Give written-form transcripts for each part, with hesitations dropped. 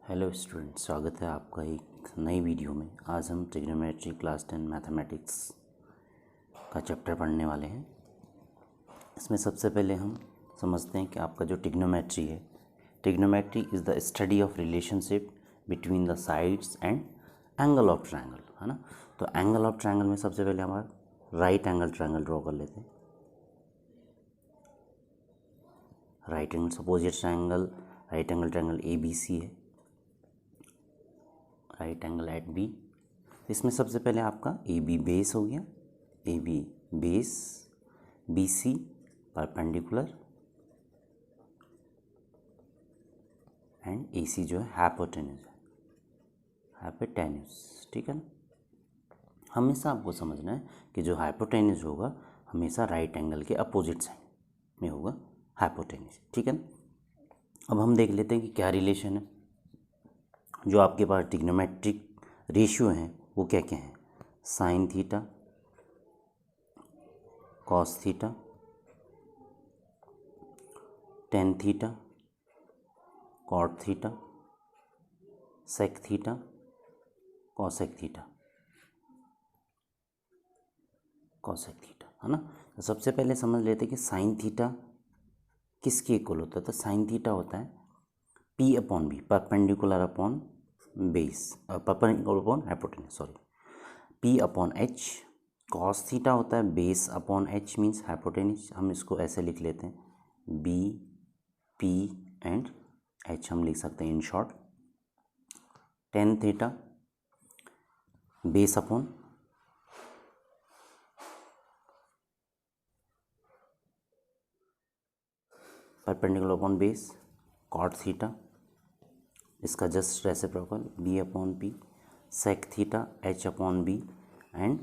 Hello student, स्वागत है आपका एक नई वीडियो में। आज हम ट्रिग्नोमेट्री क्लास 10 मैथमेटिक्स का चैप्टर पढ़ने वाले हैं। इसमें सबसे पहले हम समझते हैं कि आपका जो ट्रिग्नोमेट्री है, trigonometry is the study of relationship between the sides and angle of triangle, है ना। तो एंगल ऑफ ट्रायंगल में सबसे पहले हमारा राइट एंगल ट्रायंगल ड्रॉ कर लेते हैं। Right angle opposite triangle, right angle triangle ABC है, राइट एंगल एट बी। इसमें सबसे पहले आपका AB बेस हो गया, AB base, BC perpendicular and AC जो है हाइपोटेन्यूज है, हाइपोटेन्यूज, ठीक है ना। हमेशा आपको समझना है कि जो हाइपोटेन्यूज होगा हमेशा राइट एंगल के अपोजिट साइड में होगा हाइपोटेन्यूज, ठीक है ना। अब हम देख लेते हैं कि क्या रिलेशन है। जो आपके पास ट्रिग्नोमेट्रिक रेशियो हैं वो क्या क्या हैं। Sine theta, cos theta, tan theta, cot theta, sec theta, cosec theta, cosec theta, है ना। तो सबसे पहले समझ लेते हैं कि साइन थीटा किसके इक्वल होता है। तो साइन थीटा होता है P/B, perpendicular upon base, perpendicular upon hypotenuse, sorry, P/H। Cos theta होता है base upon H means hypotenuse. हम इसको ऐसे लिख लेते हैं B, P एंड H हम लिख सकते हैं in short. Tan theta base upon perpendicular upon base. Cot theta इसका just reciprocal B/P। Sec theta H/B and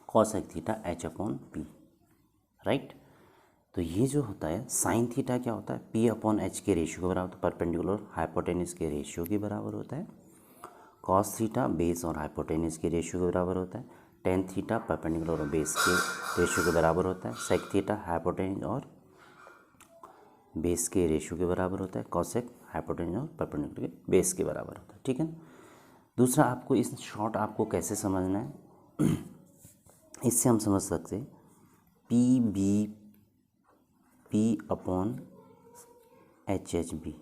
cosec theta H/P, right. तो ये जो होता है साइन थीटा क्या होता है, P/H के रेशियो के बराबर, परपेंडिकुलर हाइपोटेन्यूज के रेशियो के बराबर होता है। कॉस थीटा बेस और हाइपोटेन्यूज के रेशियो के बराबर होता है। टेन थीटा परपेंडिकुलर और बेस के रेशियो के बराबर होता है। सेक थीटा हाइपोटेन्यूज और बेस के रेशियो के बराबर होता है। कॉसेक हाइपोटेन्यूज और परपेंडिकुलर के बेस के बराबर होता है, ठीक है ना। दूसरा, आपको इस शॉर्ट आपको कैसे समझना है इससे हम समझ सकते हैं P/HHB,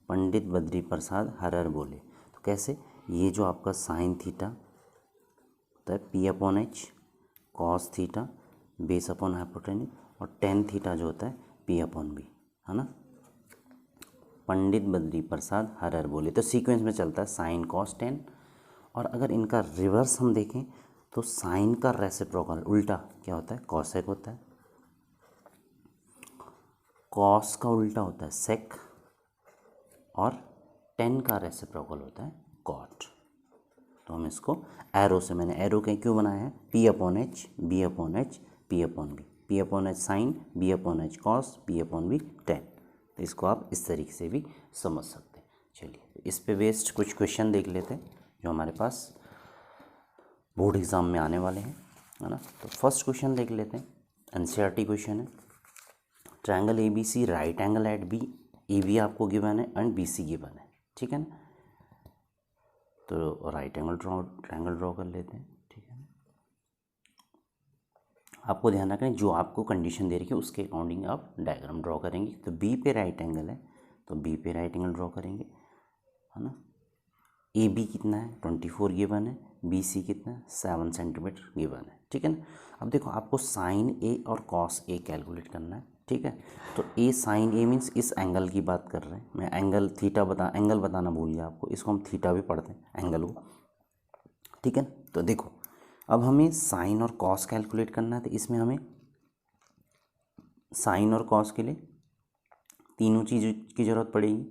पंडित बद्री प्रसाद हर बोले। तो कैसे, ये जो आपका साइन थीटा होता है P/H, cos theta base upon hypotenuse, और टेन थीटा जो होता है P/B, है ना। पंडित बद्री प्रसाद हर बोले। तो सीक्वेंस में चलता है साइन कॉस टेन। और अगर इनका रिवर्स हम देखें तो साइन का रेसिप्रोकल उल्टा क्या होता है, कॉसेक होता है। कॉस का उल्टा होता है सेक, और टेन का रेसिप्रोकल होता है कॉट। तो हम इसको एरो से, मैंने एरो क्यों बनाया है, P/H, B/H, P/B, P/H sign, B/H cos, P/B ten. तो इसको आप इस तरीके से भी समझ सकते हैं। चलिए इस पे बेस्ड कुछ क्वेश्चन देख लेते हैं जो हमारे पास बोर्ड एग्ज़ाम में आने वाले हैं, है ना। तो फर्स्ट क्वेश्चन देख लेते हैं, NCERT क्वेश्चन है। Triangle ABC right angle at B, AB आपको गिवन है एंड BC गिवन है, ठीक है ना। तो राइट एंगल ट्रायंगल ड्रॉ कर लेते हैं, ठीक है ना। आपको ध्यान रखना है जो आपको कंडीशन दे रही है उसके अकॉर्डिंग आप डायग्राम ड्रॉ करेंगे। तो B पे राइट एंगल है तो B पे राइट एंगल ड्रॉ करेंगे, है ना। AB कितना है 24 गिवन है, BC कितना है 7 सेंटीमीटर गिवन है, ठीक है ना। अब देखो आपको साइन A और कॉस A कैलकुलेट करना है, ठीक है। तो A साइन A मीन्स इस एंगल की बात कर रहे हैं। मैं एंगल थीटा एंगल बताना भूल गया आपको, इसको हम थीटा भी पढ़ते हैं एंगल को, ठीक है। तो देखो अब हमें साइन और कॉस कैलकुलेट करना है। तो इसमें हमें साइन और कॉस के लिए तीनों चीज़ की ज़रूरत पड़ेगी,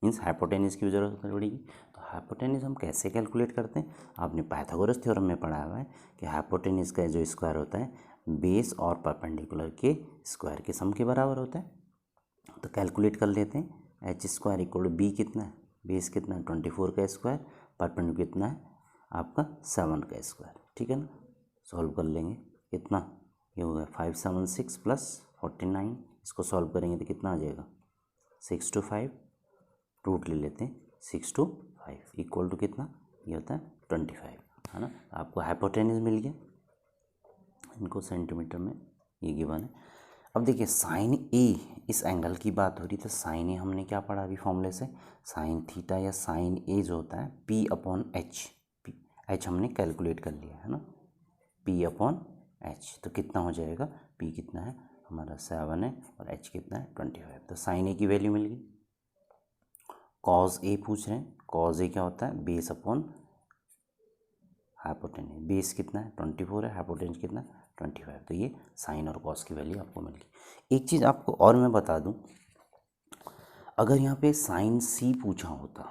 मीन्स हाइपोटेन्यूज की भी ज़रूरत पड़ेगी। तो हाइपोटेन्यूज हम कैसे कैलकुलेट करते हैं, आपने पाइथागोरस थ्योरम में पढ़ा हुआ है कि हाइपोटेन्यूज का जो स्क्वायर होता है बेस और परपेंडिकुलर के स्क्वायर के सम के बराबर होता है। तो कैलकुलेट कर लेते हैं, H² इक्वल B कितना है, बेस कितना है 24 का स्क्वायर, परपेंडिकुलर कितना है आपका 7 का स्क्वायर, ठीक है ना। सॉल्व कर लेंगे, कितना ये होगा 576 + 49, इसको सॉल्व करेंगे तो कितना आ जाएगा 6 to 5 रूट ले लेते हैं 6 to 5 इक्वल टू कितना, ये होता है 25, है ना। आपको हाइपोटेन्यूज मिल गया, इनको सेंटीमीटर में ये गिवन है। अब देखिए साइन ए, इस एंगल की बात हो रही, तो साइन ए हमने क्या पढ़ा अभी फॉर्मूले से, साइन थीटा या साइन ए जो होता है पी अपॉन एच, एच हमने कैलकुलेट कर लिया है ना, पी अपॉन एच, तो कितना हो जाएगा, पी कितना है हमारा 7 है और एच कितना है 25, तो साइन ए की वैल्यू मिल गई। कॉज ए पूछ रहे हैं, कॉज ए क्या होता है, बेस अपॉन हाइपोटेन्यूज, बेस कितना है 24 है, हाइपोटेन्यूज कितना 25, तो ये साइन और कॉस की वैल्यू आपको मिल गई। एक चीज़ आपको और मैं बता दूं, अगर यहाँ पे साइन सी पूछा होता,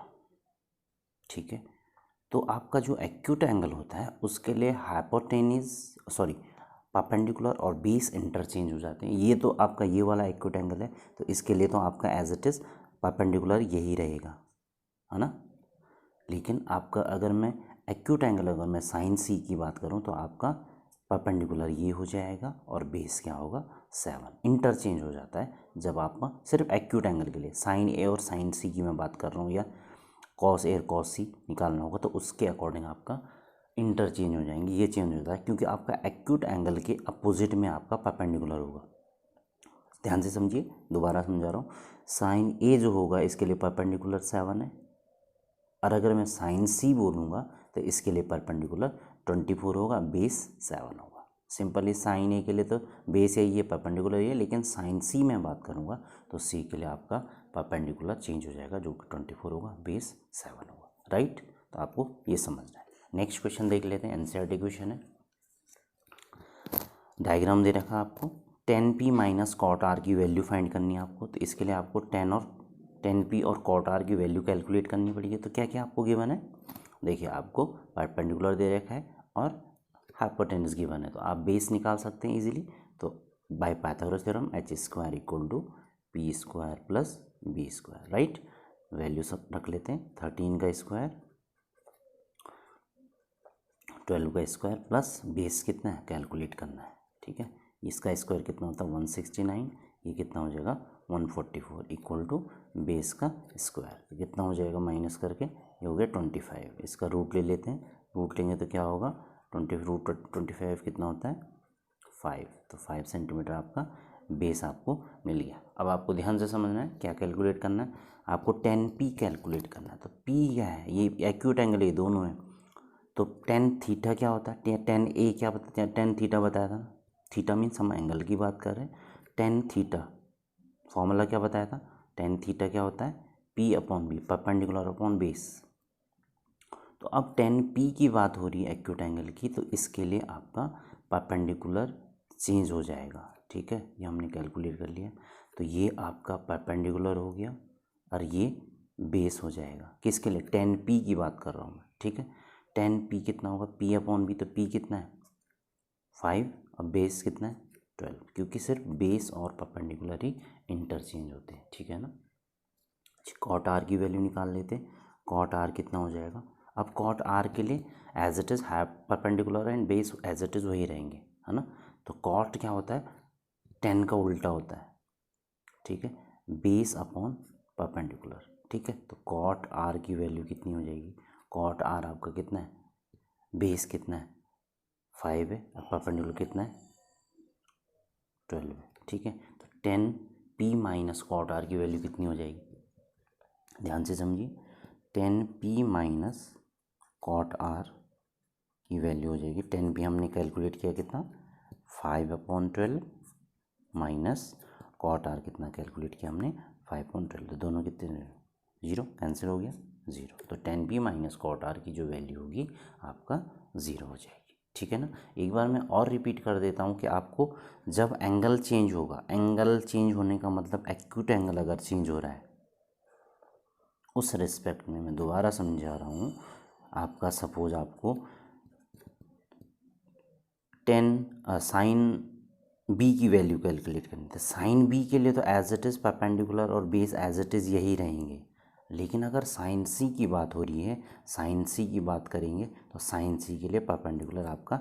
ठीक है, तो आपका जो एक्यूट एंगल होता है उसके लिए परपेंडिकुलर और बेस इंटरचेंज हो जाते हैं। ये तो आपका ये वाला एक्यूट एंगल है, तो इसके लिए तो आपका एज इट इज़ परपेंडिकुलर यही रहेगा, है ना। लेकिन आपका अगर मैं एक्यूट एंगल, अगर मैं साइन सी की बात करूं, तो आपका परपेंडिकुलर ये हो जाएगा और बेस क्या होगा 7, इंटरचेंज हो जाता है जब आपका सिर्फ एक्यूट एंगल के लिए साइन ए और साइन सी की मैं बात कर रहा हूँ, या कॉस ए और कॉस सी निकालना होगा, तो उसके अकॉर्डिंग आपका इंटरचेंज हो जाएंगे, ये चेंज होता है क्योंकि आपका एक्यूट एंगल के अपोजिट में आपका परपेंडिकुलर होगा। ध्यान से समझिए, दोबारा समझा रहा हूँ, साइन ए जो होगा इसके लिए परपेंडिकुलर 7 है, और अगर मैं साइन सी बोलूँगा तो इसके लिए परपेंडिकुलर 24 होगा, बेस 7 होगा। सिंपली साइन ए के लिए तो बेस यही है, परपेंडिकुलर ये है, लेकिन साइन सी में बात करूँगा तो सी के लिए आपका परपेंडिकुलर चेंज हो जाएगा, जो कि 24 होगा, बेस 7 होगा, राइट। तो आपको ये समझना है। नेक्स्ट क्वेश्चन देख लेते हैं, एनसीईआरटी क्वेश्चन है। डायग्राम दे रखा आपको, 10p माइनस कॉट आर की वैल्यू फाइंड करनी है आपको, तो इसके लिए आपको 10p और कॉट आर की वैल्यू कैलकुलेट करनी पड़ेगी। तो क्या क्या आपको गिवन है, देखिए आपको परपेंडिकुलर दे रखा है और हाइपोटेन्यूज गिवन है, तो आप बेस निकाल सकते हैं इजीली। तो by Pythagoras theorem h square equal to P square plus B square, right. Value सब रख लेते हैं, 13 का स्क्वायर, 12 का स्क्वायर प्लस बेस कितना है कैलकुलेट करना है, ठीक है। इसका स्क्वायर कितना होता है 169, ये कितना हो जाएगा 144 इक्वल टू बेस का स्क्वायर, कितना हो जाएगा माइनस करके, ये हो गया 25। इसका रूट ले लेते हैं, रूट लेंगे तो क्या होगा 25 कितना होता है 5, तो 5 सेंटीमीटर आपका बेस आपको मिल गया। अब आपको ध्यान से समझना है क्या कैलकुलेट करना है, आपको 10p कैलकुलेट करना है। तो p क्या है, ये एक्यूट एंगल, ये दोनों है, तो टेन थीटा क्या होता है, टेन ए क्या बताते हैं, टेन थीटा बताया था, थीटा मीन्स हम एंगल की बात कर रहे हैं, टेन थीटा फॉर्मूला क्या बताया था, टेन थीटा क्या होता है P upon B, perpendicular upon base. तो अब टेन पी की बात हो रही है एक्यूट एंगल की, तो इसके लिए आपका परपेंडिकुलर चेंज हो जाएगा, ठीक है, ये हमने कैलकुलेट कर लिया। तो ये आपका परपेंडिकुलर हो गया और ये बेस हो जाएगा, किसके लिए, टेन पी की बात कर रहा हूँ मैं, ठीक है। 10p कितना होगा, p अपॉन बी, तो p कितना है 5 और बेस कितना है 12, क्योंकि सिर्फ बेस और परपेंडिकुलर ही इंटरचेंज होते हैं, ठीक है ना। कॉट आर की वैल्यू निकाल लेते हैं, कॉट आर कितना हो जाएगा, अब कॉट आर के लिए as it is perpendicular and base as it is वही रहेंगे, है ना। तो कॉट क्या होता है 10 का उल्टा होता है, ठीक है, बेस अपॉन परपेंडिकुलर, ठीक है। तो कॉट आर की वैल्यू कितनी हो जाएगी, कॉट आर आपका कितना है, बेस कितना है 5 है और परपेंडिकुलर कितना है 12 है, ठीक है। तो 10p माइनस कॉट आर की वैल्यू कितनी हो जाएगी, ध्यान से समझिए, 10p माइनस कॉट आर की वैल्यू हो जाएगी, 10p हमने कैलकुलेट किया कितना 5/12 माइनस कॉट आर कितना कैलकुलेट किया हमने 5/12, तो दोनों कितने 0 कैंसिल हो गया 0, तो 10p माइनस कॉट आर की जो वैल्यू होगी आपका 0 हो जाएगी, ठीक है ना। एक बार मैं और रिपीट कर देता हूँ कि आपको जब एंगल चेंज होगा, एंगल चेंज होने का मतलब एक्यूट एंगल अगर चेंज हो रहा है उस रिस्पेक्ट में मैं दोबारा समझा रहा हूँ, आपका सपोज आपको 10 साइन बी की वैल्यू कैलकुलेट करनी है, साइन बी के लिए तो एज इट इज़ परपेंडिकुलर और बेस एज इट इज़ यही रहेंगे, लेकिन अगर साइन सी की बात हो रही है, साइन सी की बात करेंगे तो साइन सी के लिए परपेंडिकुलर आपका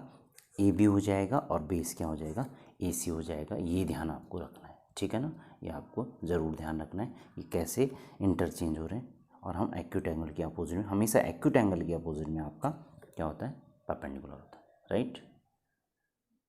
ए बी हो जाएगा और बेस क्या हो जाएगा ए सी हो जाएगा, ये ध्यान आपको रखना है, ठीक है ना। ये आपको ज़रूर ध्यान रखना है कि कैसे इंटरचेंज हो रहे हैं, और हम एक्यूट एंगल के अपोजिट में, हमेशा एक्यूट एंगल के अपोजिट में आपका क्या होता है, परपेंडिकुलर होता है, राइट।